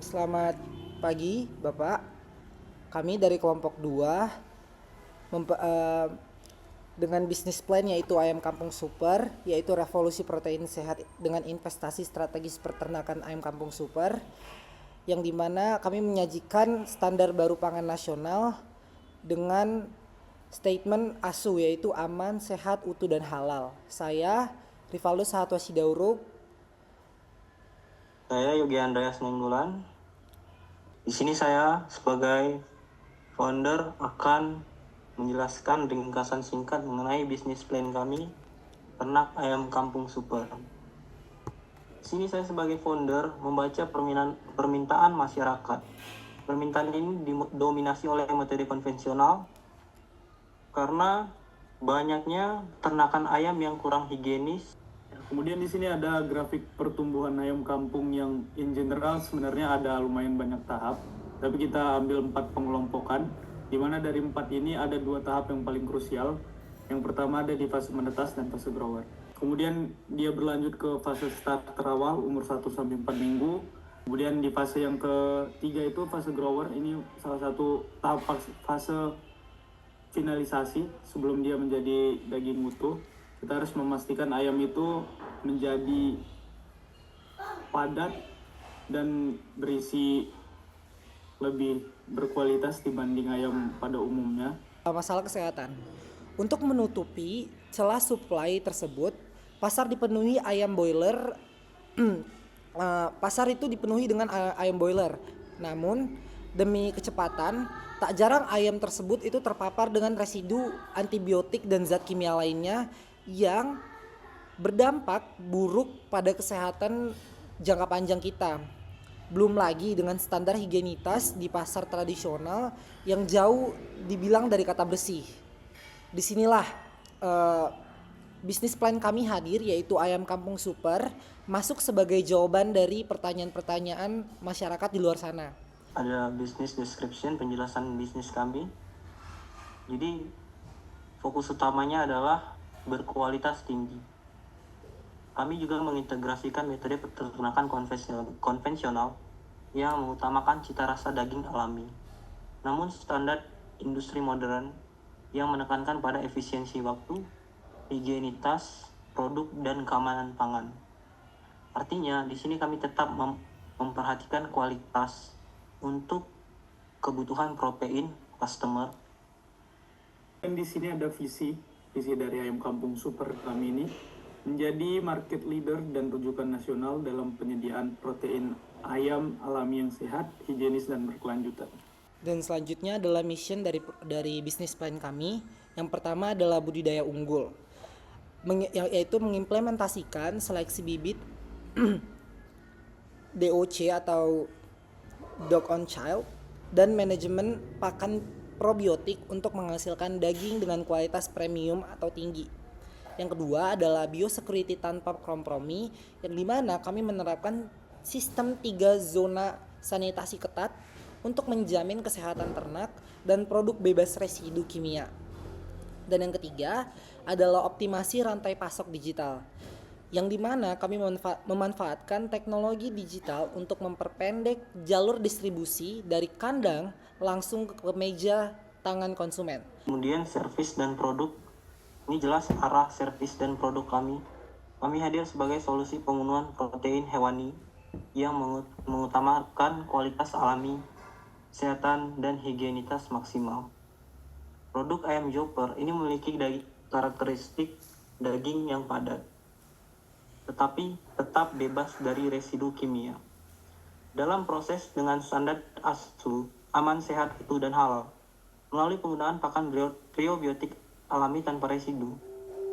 Selamat pagi, Bapak. Kami dari kelompok 2 dengan bisnis plan yaitu Ayam Kampung Super, yaitu revolusi protein sehat dengan investasi strategis peternakan ayam kampung super, yang dimana kami menyajikan standar baru pangan nasional dengan statement ASU yaitu aman, sehat, utuh, dan halal. Saya Rivaldo Sahatwa Sidauruk. Saya Yogi Andreas Nenggulan. Di sini saya sebagai founder akan menjelaskan ringkasan singkat mengenai bisnis plan kami, Ternak Ayam Kampung Super. Di sini saya sebagai founder membaca permintaan masyarakat. Permintaan ini didominasi oleh metode konvensional karena banyaknya ternakan ayam yang kurang higienis. Kemudian di sini ada grafik pertumbuhan ayam kampung yang in general sebenarnya ada lumayan banyak tahap, tapi kita ambil 4 pengelompokan, di mana dari 4 ini ada 2 tahap yang paling krusial. Yang pertama ada di fase menetas dan fase grower. Kemudian dia berlanjut ke fase starter awal umur 1-4 minggu. Kemudian di fase yang ketiga itu fase grower, ini salah satu tahap fase finalisasi sebelum dia menjadi daging utuh. Kita harus memastikan ayam itu menjadi padat dan berisi lebih berkualitas dibanding ayam pada umumnya. Masalah kesehatan. Untuk menutupi celah supply tersebut, pasar dipenuhi ayam boiler. Pasar itu dipenuhi dengan ayam boiler. Namun demi kecepatan, tak jarang ayam tersebut itu terpapar dengan residu antibiotik dan zat kimia lainnya yang berdampak buruk pada kesehatan jangka panjang kita. Belum lagi dengan standar higienitas di pasar tradisional yang jauh dibilang dari kata bersih. Disinilah bisnis plan kami hadir, yaitu Ayam Kampung Super, masuk sebagai jawaban dari pertanyaan-pertanyaan masyarakat di luar sana. Ada business description, penjelasan bisnis kami. Jadi fokus utamanya adalah berkualitas tinggi. Kami juga mengintegrasikan metode peternakan konvensional yang mengutamakan cita rasa daging alami, namun standar industri modern yang menekankan pada efisiensi waktu, higienitas, produk, dan keamanan pangan. Artinya, di sini kami tetap memperhatikan kualitas untuk kebutuhan protein customer. Dan di sini ada visi dari Ayam Kampung Super kami ini menjadi market leader dan rujukan nasional dalam penyediaan protein ayam alami yang sehat, higienis, dan berkelanjutan. Dan selanjutnya adalah mission dari bisnis plan kami. Yang pertama adalah budidaya unggul, yaitu mengimplementasikan seleksi bibit DOC atau Dog on Child dan manajemen pakan probiotik untuk menghasilkan daging dengan kualitas premium atau tinggi. Yang kedua adalah biosecurity tanpa kompromi, yang dimana kami menerapkan sistem 3 zona sanitasi ketat untuk menjamin kesehatan ternak dan produk bebas residu kimia. Dan yang ketiga adalah optimasi rantai pasok digital, yang dimana kami memanfaatkan teknologi digital untuk memperpendek jalur distribusi dari kandang langsung ke meja tangan konsumen. Kemudian servis dan produk. Ini jelas arah servis dan produk kami. Kami hadir sebagai solusi pembunuhan protein hewani yang mengutamakan kualitas alami, kesehatan, dan higienitas maksimal. Produk ayam Joper ini memiliki karakteristik daging yang padat, tetapi tetap bebas dari residu kimia. Dalam proses dengan standar ASU, aman, sehat, utuh, dan halal, melalui penggunaan pakan probiotik alami tanpa residu,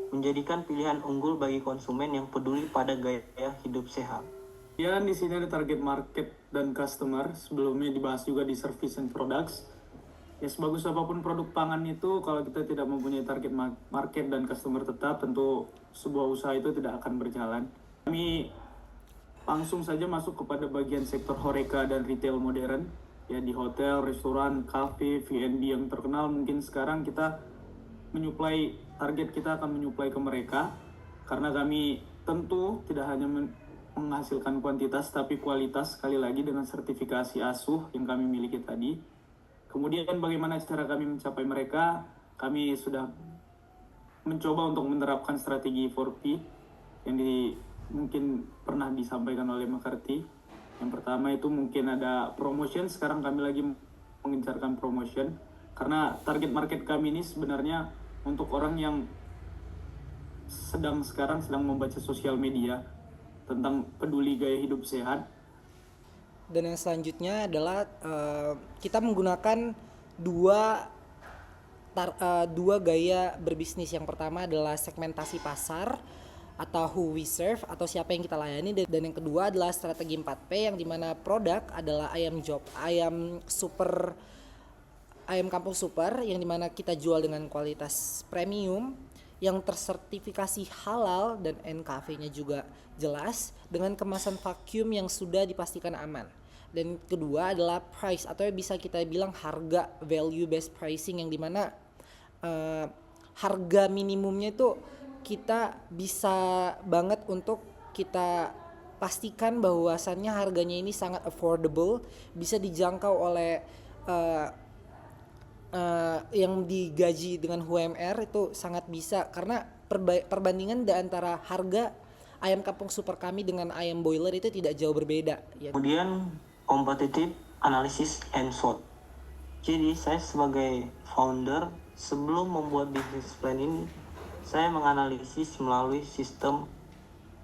menjadikan pilihan unggul bagi konsumen yang peduli pada gaya hidup sehat. Dan di sini ada target market dan customer. Sebelumnya dibahas juga di service and products. Ya, sebagus apapun produk pangan itu, kalau kita tidak mempunyai target market dan customer tetap, tentu sebuah usaha itu tidak akan berjalan. Kami langsung saja masuk kepada bagian sektor horeca dan retail modern. Ya, di hotel, restoran, cafe, F&B yang terkenal, mungkin sekarang kita target kita akan menyuplai ke mereka, karena kami tentu tidak hanya menghasilkan kuantitas tapi kualitas, sekali lagi dengan sertifikasi ASUH yang kami miliki tadi. Kemudian bagaimana cara kami mencapai mereka? Kami sudah mencoba untuk menerapkan strategi 4P yang mungkin pernah disampaikan oleh McCarthy. Yang pertama itu mungkin ada promotion, sekarang kami lagi mengencarkan promotion karena target market kami ini sebenarnya untuk orang yang sekarang sedang membaca sosial media tentang peduli gaya hidup sehat. Dan yang selanjutnya adalah kita menggunakan dua gaya berbisnis. Yang pertama adalah segmentasi pasar atau who we serve atau siapa yang kita layani, dan yang kedua adalah strategi 4P yang dimana produk adalah ayam kampung super yang dimana kita jual dengan kualitas premium yang tersertifikasi halal dan NKV-nya juga jelas dengan kemasan vacuum yang sudah dipastikan aman. Dan kedua adalah price atau bisa kita bilang harga, value based pricing, yang dimana harga minimumnya itu kita bisa banget untuk kita pastikan bahwasannya harganya ini sangat affordable, bisa dijangkau oleh yang digaji dengan UMR itu sangat bisa, karena perbandingan di antara harga ayam kampung super kami dengan ayam boiler itu tidak jauh berbeda ya. Kemudian competitive analysis and SWOT. Jadi saya sebagai founder sebelum membuat business plan ini, saya menganalisis melalui sistem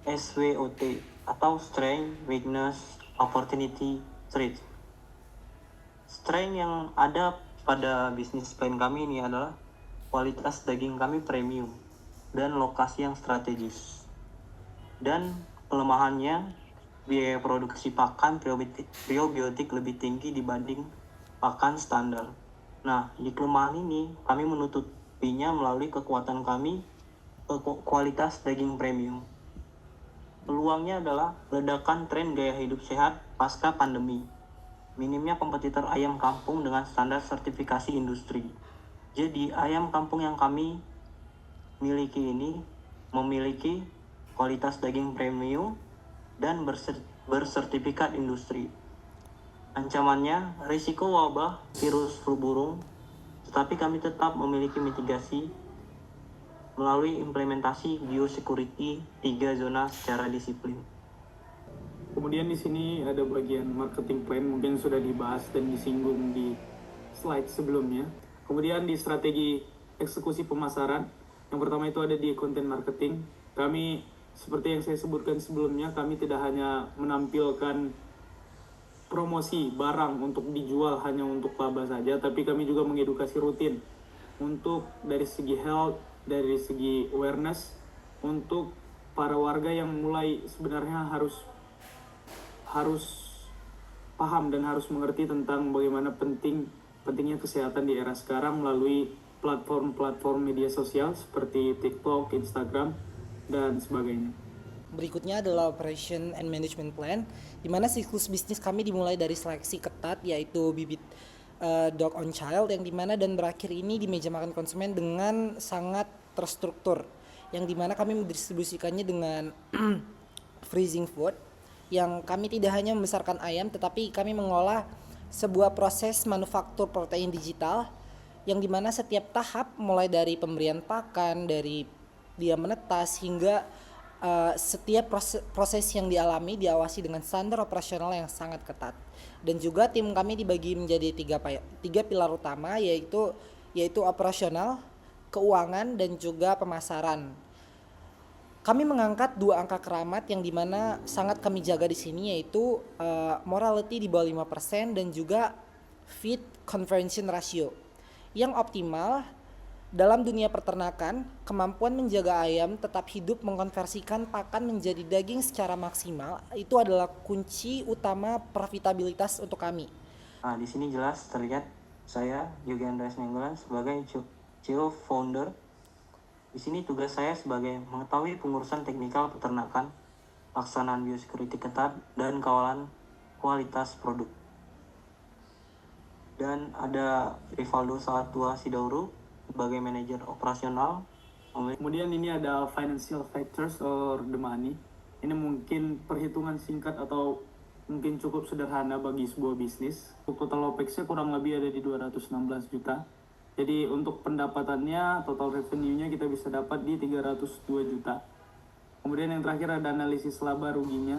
SWOT atau Strength, Weakness, Opportunity, Threat. Strength yang ada pada bisnis plan kami ini adalah kualitas daging kami premium dan lokasi yang strategis. Dan kelemahannya, biaya produksi pakan probiotik lebih tinggi dibanding pakan standar. Nah, di kelemahan ini kami menutupinya melalui kekuatan kami kualitas daging premium. Peluangnya adalah ledakan tren gaya hidup sehat pasca pandemi, minimnya kompetitor ayam kampung dengan standar sertifikasi industri. Jadi ayam kampung yang kami miliki ini memiliki kualitas daging premium dan bersertifikat industri. Ancamannya risiko wabah virus flu burung, tetapi kami tetap memiliki mitigasi melalui implementasi biosecurity 3 zona secara disiplin. Kemudian di sini ada bagian marketing plan, mungkin sudah dibahas dan disinggung di slide sebelumnya. Kemudian di strategi eksekusi pemasaran, yang pertama itu ada di content marketing. Kami, seperti yang saya sebutkan sebelumnya, kami tidak hanya menampilkan promosi barang untuk dijual hanya untuk laba saja, tapi kami juga mengedukasi rutin untuk dari segi health, dari segi awareness, untuk para warga yang mulai sebenarnya harus paham dan harus mengerti tentang bagaimana pentingnya kesehatan di era sekarang melalui platform-platform media sosial seperti TikTok, Instagram, dan sebagainya. Berikutnya adalah operation and management plan, di mana siklus bisnis kami dimulai dari seleksi ketat yaitu bibit dog on child, yang dimana dan berakhir ini di meja makan konsumen dengan sangat terstruktur, yang dimana kami mendistribusikannya dengan freezing food, yang kami tidak hanya membesarkan ayam tetapi kami mengolah sebuah proses manufaktur protein digital, yang dimana setiap tahap mulai dari pemberian pakan, dari dia menetas hingga setiap proses yang dialami diawasi dengan standar operasional yang sangat ketat. Dan juga tim kami dibagi menjadi tiga pilar utama, yaitu operasional, keuangan, dan juga pemasaran. Kami mengangkat 2 angka keramat yang dimana sangat kami jaga di sini, yaitu morality di bawah 5% dan juga feed conversion ratio yang optimal. Dalam dunia peternakan, kemampuan menjaga ayam tetap hidup mengkonversikan pakan menjadi daging secara maksimal itu adalah kunci utama profitabilitas untuk kami. Nah, di sini jelas terlihat saya Yogi Andreas Nenggolan sebagai CEO founder. Di sini tugas saya sebagai mengetahui pengurusan teknikal peternakan, pelaksanaan biosecurity ketat, dan kawalan kualitas produk. Dan ada Rivaldo Satua Sidauru sebagai manajer operasional. Kemudian ini ada financial factors or the money, Ini mungkin perhitungan singkat atau mungkin cukup sederhana bagi sebuah bisnis. Untuk total OPEX-nya kurang lebih ada di 216 juta. Jadi untuk pendapatannya, total revenue-nya kita bisa dapat di 302 juta. Kemudian yang terakhir ada analisis laba ruginya.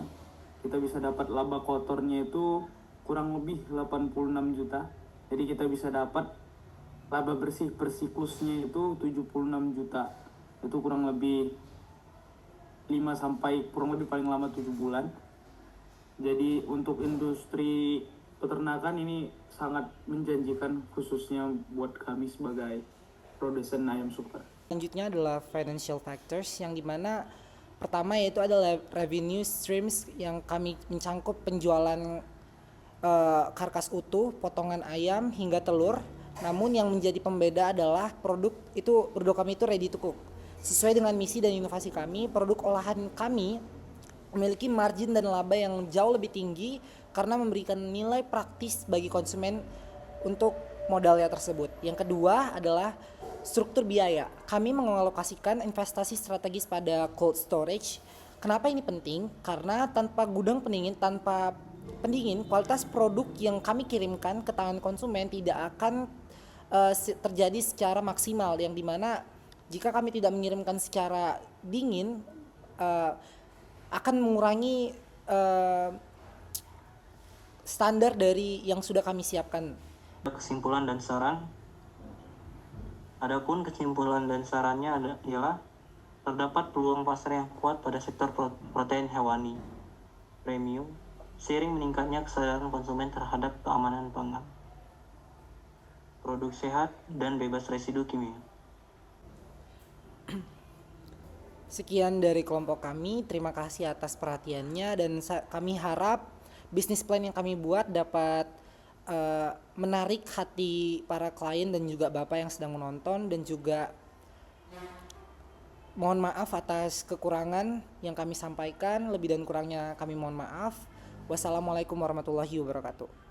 Kita bisa dapat laba kotornya itu kurang lebih 86 juta. Jadi kita bisa dapat laba bersih per siklusnya itu 76 juta. Itu kurang lebih 5 sampai kurang lebih paling lama 7 bulan. Jadi untuk industri peternakan ini sangat menjanjikan, khususnya buat kami sebagai produsen ayam super. Selanjutnya adalah financial factors, yang dimana pertama yaitu adalah revenue streams, yang kami mencangkup penjualan karkas utuh, potongan ayam hingga telur. Namun yang menjadi pembeda adalah produk kami itu ready to cook. Sesuai dengan misi dan inovasi kami, produk olahan kami memiliki margin dan laba yang jauh lebih tinggi karena memberikan nilai praktis bagi konsumen untuk modalnya tersebut. Yang kedua adalah struktur biaya. Kami mengalokasikan investasi strategis pada cold storage. Kenapa ini penting? Karena tanpa gudang pendingin, kualitas produk yang kami kirimkan ke tangan konsumen tidak akan terjadi secara maksimal, yang dimana jika kami tidak mengirimkan secara dingin akan mengurangi standar dari yang sudah kami siapkan. Kesimpulan dan saran. Adapun kesimpulan dan sarannya ialah terdapat peluang pasar yang kuat pada sektor protein hewani premium seiring meningkatnya kesadaran konsumen terhadap keamanan pangan, produk sehat dan bebas residu kimia. Sekian dari kelompok kami, terima kasih atas perhatiannya, dan kami harap bisnis plan yang kami buat dapat menarik hati para klien dan juga Bapak yang sedang menonton, dan juga mohon maaf atas kekurangan yang kami sampaikan. Lebih dan kurangnya kami mohon maaf. Wassalamualaikum warahmatullahi wabarakatuh.